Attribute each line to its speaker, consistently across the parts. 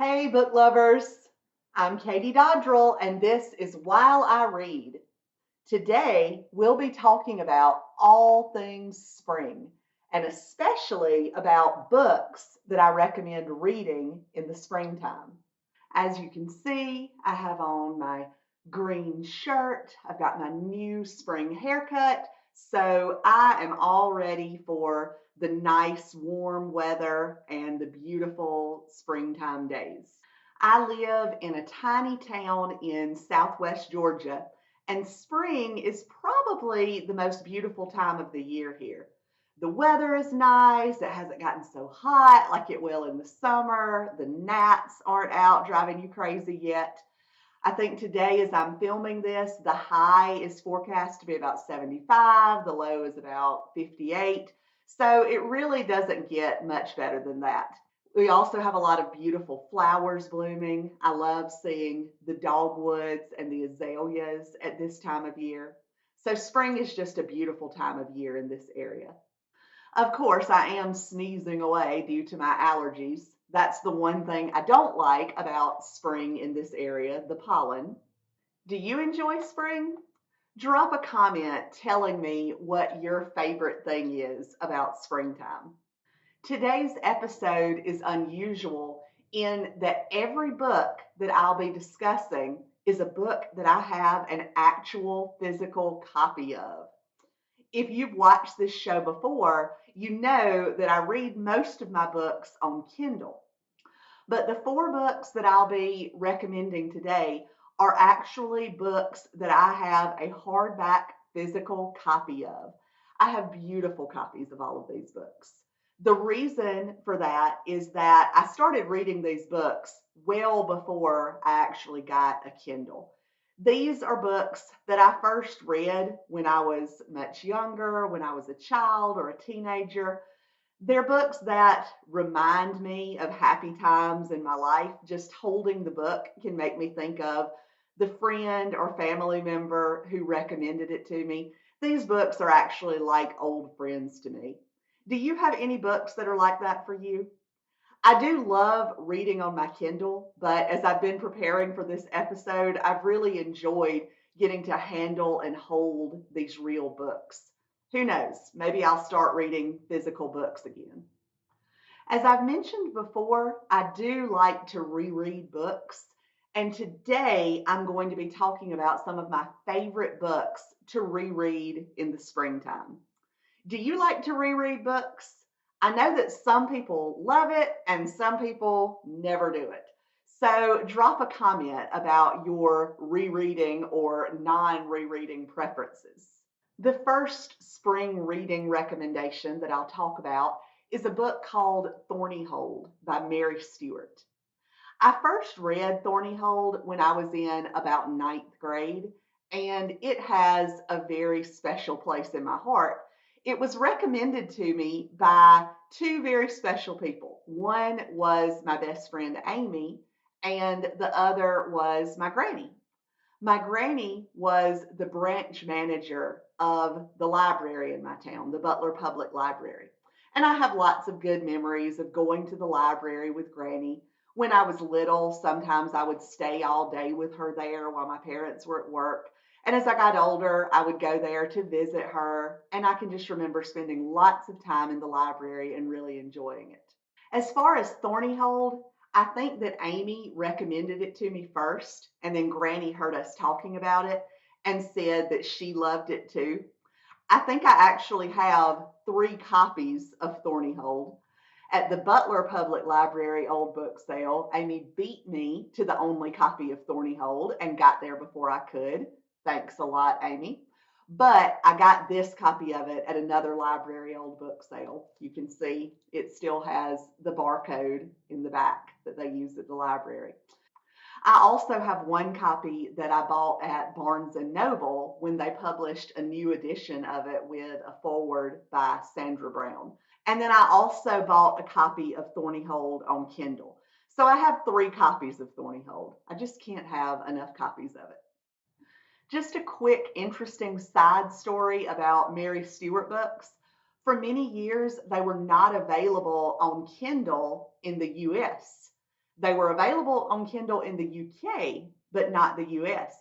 Speaker 1: Hey, book lovers. I'm Katie Dodrell, and this is While I Read. Today, we'll be talking about all things spring, and especially about books that I recommend reading in the springtime. As you can see, I have on my green shirt. I've got my new spring haircut. So I am all ready for the nice warm weather and the beautiful springtime days. I live in a tiny town in southwest Georgia, and spring is probably the most beautiful time of the year here. The weather is nice. It hasn't gotten so hot like it will in the summer. The gnats aren't out driving you crazy yet. I think today, as I'm filming this, the high is forecast to be about 75, the low is about 58. So it really doesn't get much better than that. We also have a lot of beautiful flowers blooming. I love seeing the dogwoods and the azaleas at this time of year. So spring is just a beautiful time of year in this area. Of course, I am sneezing away due to my allergies. That's the one thing I don't like about spring in this area, the pollen. Do you enjoy spring? Drop a comment telling me what your favorite thing is about springtime. Today's episode is unusual in that every book that I'll be discussing is a book that I have an actual physical copy of. If you've watched this show before, you know that I read most of my books on Kindle. But the four books that I'll be recommending today are actually books that I have a hardback physical copy of. I have beautiful copies of all of these books. The reason for that is that I started reading these books well before I actually got a Kindle. These are books that I first read when I was much younger, when I was a child or a teenager. They're books that remind me of happy times in my life. Just holding the book can make me think of the friend or family member who recommended it to me. These books are actually like old friends to me. Do you have any books that are like that for you? I do love reading on my Kindle, but as I've been preparing for this episode, I've really enjoyed getting to handle and hold these real books. Who knows? Maybe I'll start reading physical books again. As I've mentioned before, I do like to reread books, and today I'm going to be talking about some of my favorite books to reread in the springtime. Do you like to reread books? I know that some people love it and some people never do it. So drop a comment about your rereading or non rereading preferences. The first spring reading recommendation that I'll talk about is a book called Thornyhold by Mary Stewart. I first read Thornyhold when I was in about ninth grade, and it has a very special place in my heart. It was recommended to me by two very special people. One was my best friend Amy, and the other was my granny. My granny was the branch manager of the library in my town, the Butler Public Library. And I have lots of good memories of going to the library with Granny. When I was little, sometimes I would stay all day with her there while my parents were at work. And as I got older, I would go there to visit her. And I can just remember spending lots of time in the library and really enjoying it. As far as Thornyhold, I think that Amy recommended it to me first, and then Granny heard us talking about it and said that she loved it too. I think I actually have three copies of Thornyhold. At the Butler Public Library old book sale, Amy beat me to the only copy of Thornyhold and got there before I could. Thanks a lot, Amy. But I got this copy of it at another library old book sale. You can see it still has the barcode in the back that they use at the library. I also have one copy that I bought at Barnes and Noble when they published a new edition of it with a foreword by Sandra Brown. And then I also bought a copy of Thornyhold on Kindle. So I have three copies of Thornyhold. I just can't have enough copies of it. Just a quick, interesting side story about Mary Stewart books. For many years, they were not available on Kindle in the US. They were available on Kindle in the UK, but not the US.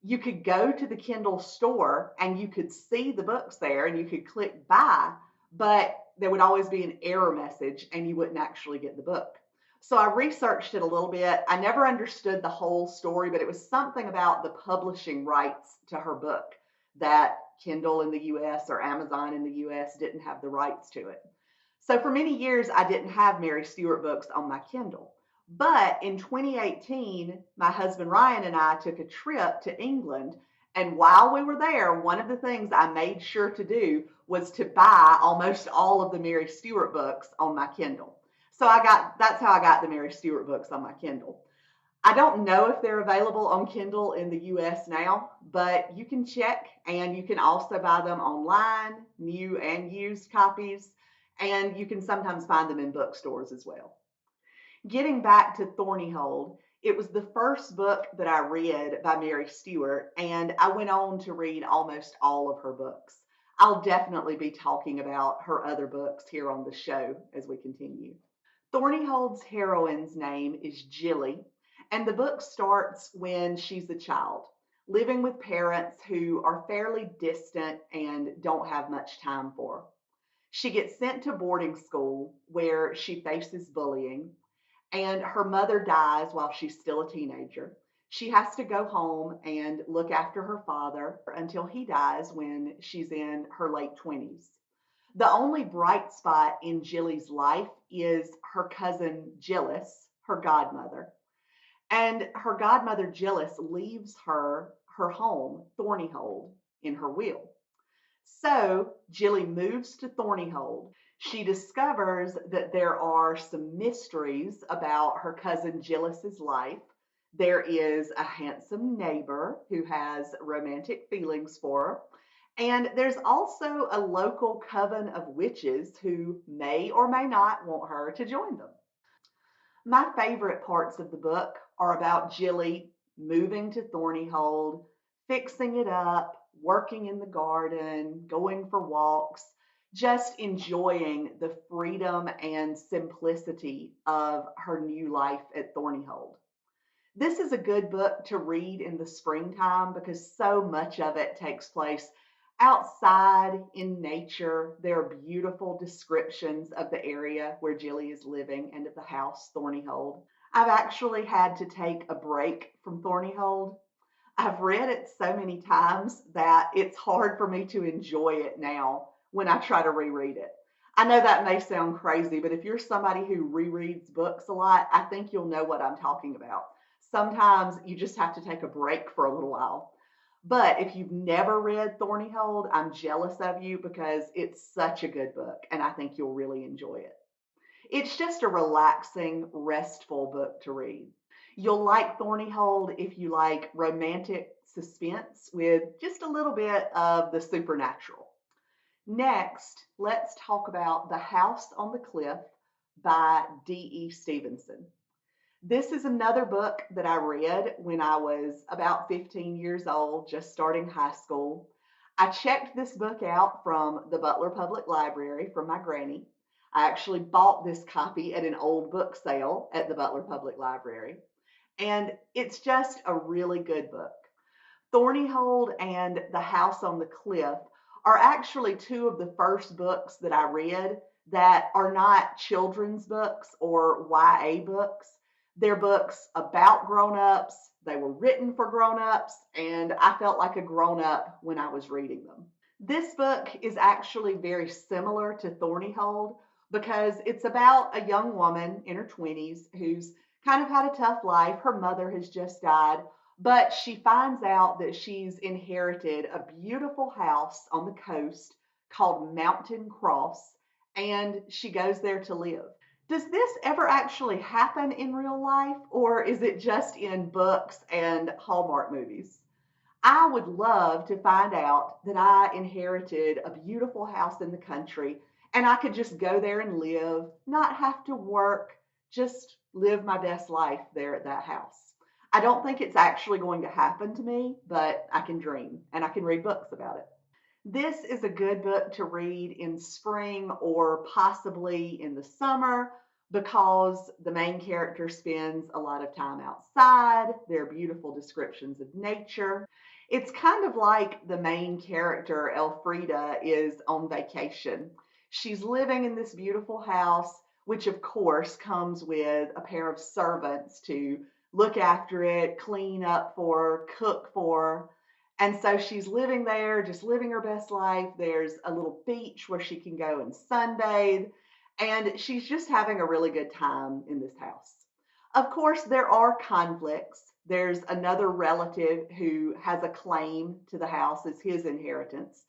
Speaker 1: You could go to the Kindle store and you could see the books there and you could click buy, but there would always be an error message and you wouldn't actually get the book. So I researched it a little bit. I never understood the whole story, but it was something about the publishing rights to her book that Kindle in the US or Amazon in the US didn't have the rights to it. So for many years, I didn't have Mary Stewart books on my Kindle. But in 2018, my husband Ryan and I took a trip to England. And while we were there, one of the things I made sure to do was to buy almost all of the Mary Stewart books on my Kindle. So that's how I got the Mary Stewart books on my Kindle. I don't know if they're available on Kindle in the US now, but you can check and you can also buy them online, new and used copies, and you can sometimes find them in bookstores as well. Getting back to Thornyhold, it was the first book that I read by Mary Stewart, and I went on to read almost all of her books. I'll definitely be talking about her other books here on the show as we continue. Thornyhold's heroine's name is Jilly, and the book starts when she's a child, living with parents who are fairly distant and don't have much time for her. She gets sent to boarding school where she faces bullying, and her mother dies while she's still a teenager. She has to go home and look after her father until he dies when she's in her late 20s. The only bright spot in Jilly's life is her cousin Gillis, her godmother. And her godmother Gillis leaves her home, Thornyhold, in her will. So Jilly moves to Thornyhold. She discovers that there are some mysteries about her cousin Gillis's life. There is a handsome neighbor who has romantic feelings for her. And there's also a local coven of witches who may or may not want her to join them. My favorite parts of the book are about Jilly moving to Thornyhold, fixing it up, working in the garden, going for walks, just enjoying the freedom and simplicity of her new life at Thornyhold. This is a good book to read in the springtime because so much of it takes place outside in nature. There are beautiful descriptions of the area where Jilly is living and of the house, Thornyhold. I've actually had to take a break from Thornyhold. I've read it so many times that it's hard for me to enjoy it now when I try to reread it. I know that may sound crazy, but if you're somebody who rereads books a lot, I think you'll know what I'm talking about. Sometimes you just have to take a break for a little while. But if you've never read Thornyhold, I'm jealous of you because it's such a good book and I think you'll really enjoy it. It's just a relaxing, restful book to read. You'll like Thornyhold if you like romantic suspense with just a little bit of the supernatural. Next, let's talk about The House on the Cliff by D.E. Stevenson. This is another book that I read when I was about 15 years old, just starting high school. I checked this book out from the Butler Public Library from my granny. I actually bought this copy at an old book sale at the Butler Public Library. And it's just a really good book. Thornyhold and The House on the Cliff are actually two of the first books that I read that are not children's books or YA books. They're books about grown-ups. They were written for grown-ups, and I felt like a grown-up when I was reading them. This book is actually very similar to Thornyhold because it's about a young woman in her 20s who's kind of had a tough life. Her mother has just died, but she finds out that she's inherited a beautiful house on the coast called Mountain Cross, and she goes there to live. Does this ever actually happen in real life, or is it just in books and Hallmark movies? I would love to find out that I inherited a beautiful house in the country and I could just go there and live, not have to work, just live my best life there at that house. I don't think it's actually going to happen to me, but I can dream and I can read books about it. This is a good book to read in spring or possibly in the summer, because the main character spends a lot of time outside. There are beautiful descriptions of nature. It's kind of like the main character, Elfrida, is on vacation. She's living in this beautiful house, which of course comes with a pair of servants to look after it, clean up for her, cook for her. And so she's living there, just living her best life. There's a little beach where she can go and sunbathe, and she's just having a really good time in this house. Of course, there are conflicts. There's another relative who has a claim to the house as his inheritance.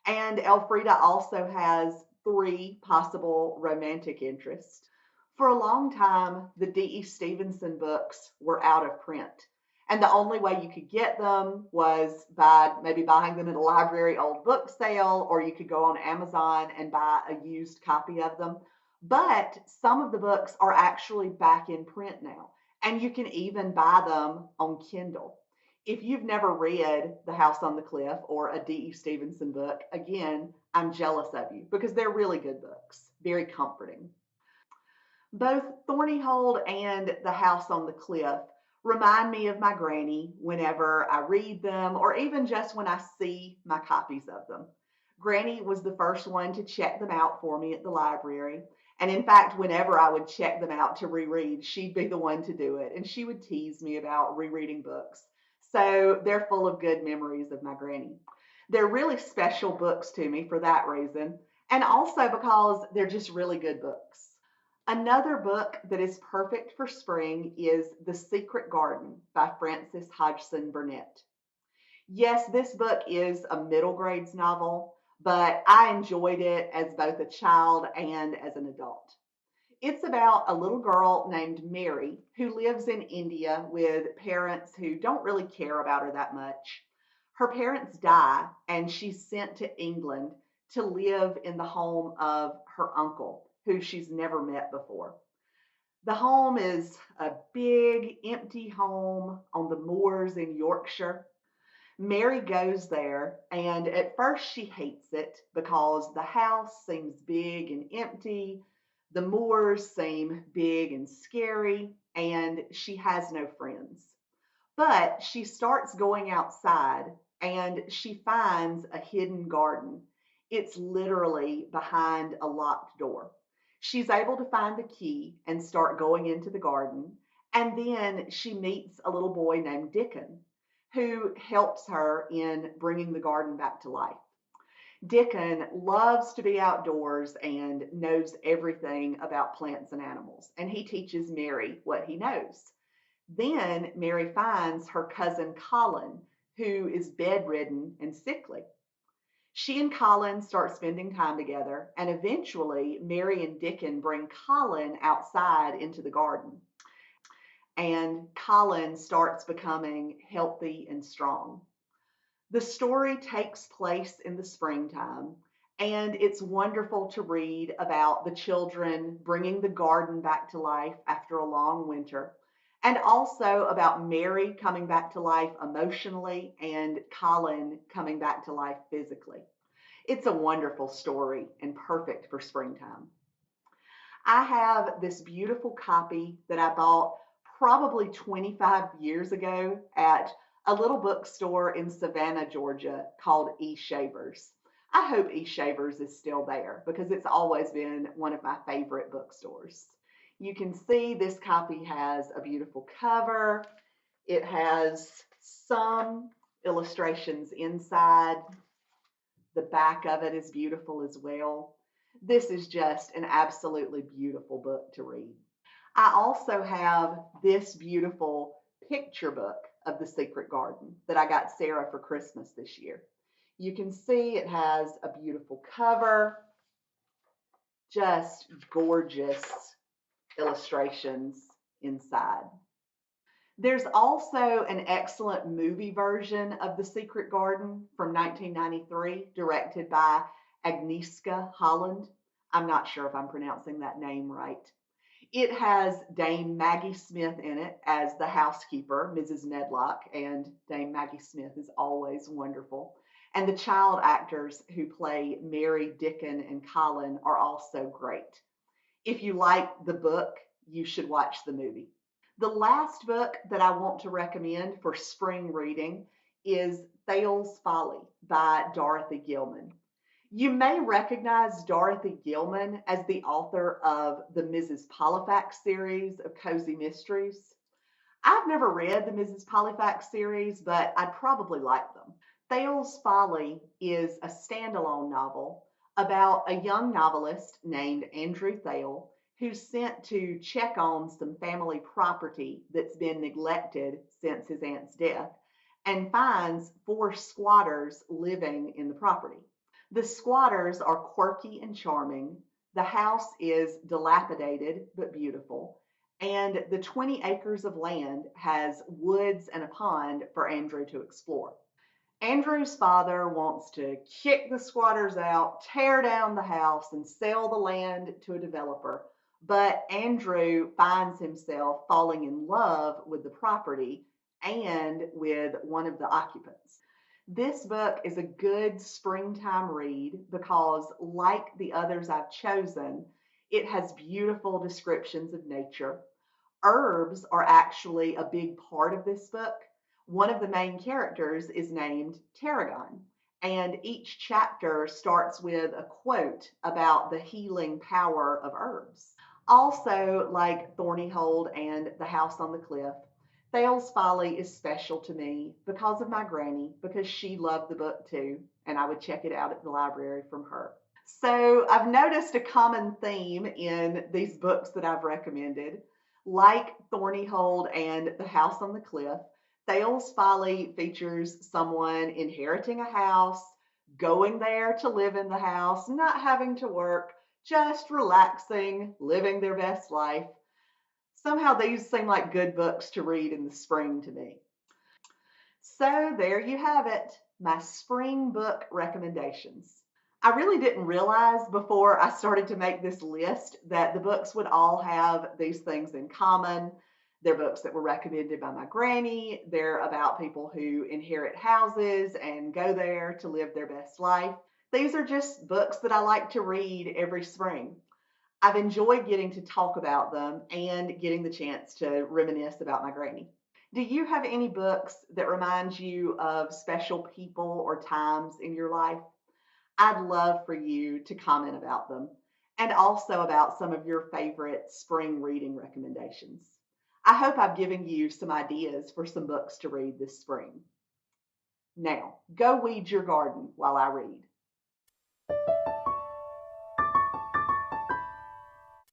Speaker 1: And Elfrida also has three possible romantic interests. For a long time, the D.E. Stevenson books were out of print. And the only way you could get them was by maybe buying them at a library old book sale, or you could go on Amazon and buy a used copy of them. But some of the books are actually back in print now, and you can even buy them on Kindle. If you've never read The House on the Cliff or a D.E. Stevenson book, again, I'm jealous of you because they're really good books, very comforting. Both Thornyhold and The House on the Cliff remind me of my granny whenever I read them or even just when I see my copies of them. Granny was the first one to check them out for me at the library. And in fact, whenever I would check them out to reread, she'd be the one to do it. And she would tease me about rereading books. So they're full of good memories of my granny. They're really special books to me for that reason. And also because they're just really good books. Another book that is perfect for spring is The Secret Garden by Frances Hodgson Burnett. Yes, this book is a middle grades novel, but I enjoyed it as both a child and as an adult. It's about a little girl named Mary who lives in India with parents who don't really care about her that much. Her parents die, and she's sent to England to live in the home of her uncle, who she's never met before. The home is a big, empty home on the moors in Yorkshire. Mary goes there, and at first she hates it because the house seems big and empty, the moors seem big and scary, and she has no friends. But she starts going outside and she finds a hidden garden. It's literally behind a locked door. She's able to find the key and start going into the garden. And then she meets a little boy named Dickon who helps her in bringing the garden back to life. Dickon loves to be outdoors and knows everything about plants and animals, and he teaches Mary what he knows. Then Mary finds her cousin Colin, who is bedridden and sickly. She and Colin start spending time together, and eventually Mary and Dickon bring Colin outside into the garden. And Colin starts becoming healthy and strong. The story takes place in the springtime, and it's wonderful to read about the children bringing the garden back to life after a long winter, and also about Mary coming back to life emotionally and Colin coming back to life physically. It's a wonderful story and perfect for springtime. I have this beautiful copy that I bought probably 25 years ago at a little bookstore in Savannah, Georgia called E. Shavers. I hope E. Shavers is still there because it's always been one of my favorite bookstores. You can see this copy has a beautiful cover. It has some illustrations inside. The back of it is beautiful as well. This is just an absolutely beautiful book to read. I also have this beautiful picture book of The Secret Garden that I got Sarah for Christmas this year. You can see it has a beautiful cover, just gorgeous illustrations inside. There's also an excellent movie version of The Secret Garden from 1993, directed by Agnieszka Holland. I'm not sure if I'm pronouncing that name right. It has Dame Maggie Smith in it as the housekeeper, Mrs. Medlock, and Dame Maggie Smith is always wonderful. And the child actors who play Mary, Dickon, and Colin are also great. If you like the book, you should watch the movie. The last book that I want to recommend for spring reading is Thale's Folly by Dorothy Gilman. You may recognize Dorothy Gilman as the author of the Mrs. Polyphax series of cozy mysteries. I've never read the Mrs. Polyphax series, but I'd probably like them. Thale's Folly is a standalone novel about a young novelist named Andrew Thale who's sent to check on some family property that's been neglected since his aunt's death and finds four squatters living in the property. The squatters are quirky and charming. The house is dilapidated but beautiful. And the 20 acres of land has woods and a pond for Andrew to explore. Andrew's father wants to kick the squatters out, tear down the house, and sell the land to a developer. But Andrew finds himself falling in love with the property and with one of the occupants. This book is a good springtime read because, like the others I've chosen, it has beautiful descriptions of nature. Herbs are actually a big part of this book. One of the main characters is named Tarragon, and each chapter starts with a quote about the healing power of herbs. Also, like Thornyhold and The House on the Cliff, Thale's Folly is special to me because of my granny, because she loved the book too, and I would check it out at the library from her. So I've noticed a common theme in these books that I've recommended. Like Thornyhold and The House on the Cliff, Thale's Folly features someone inheriting a house, going there to live in the house, not having to work, just relaxing, living their best life. Somehow these seem like good books to read in the spring to me. So there you have it, my spring book recommendations. I really didn't realize before I started to make this list that the books would all have these things in common. They're books that were recommended by my granny. They're about people who inherit houses and go there to live their best life. These are just books that I like to read every spring. I've enjoyed getting to talk about them and getting the chance to reminisce about my granny. Do you have any books that remind you of special people or times in your life? I'd love for you to comment about them and also about some of your favorite spring reading recommendations. I hope I've given you some ideas for some books to read this spring. Now, go weed your garden while I read.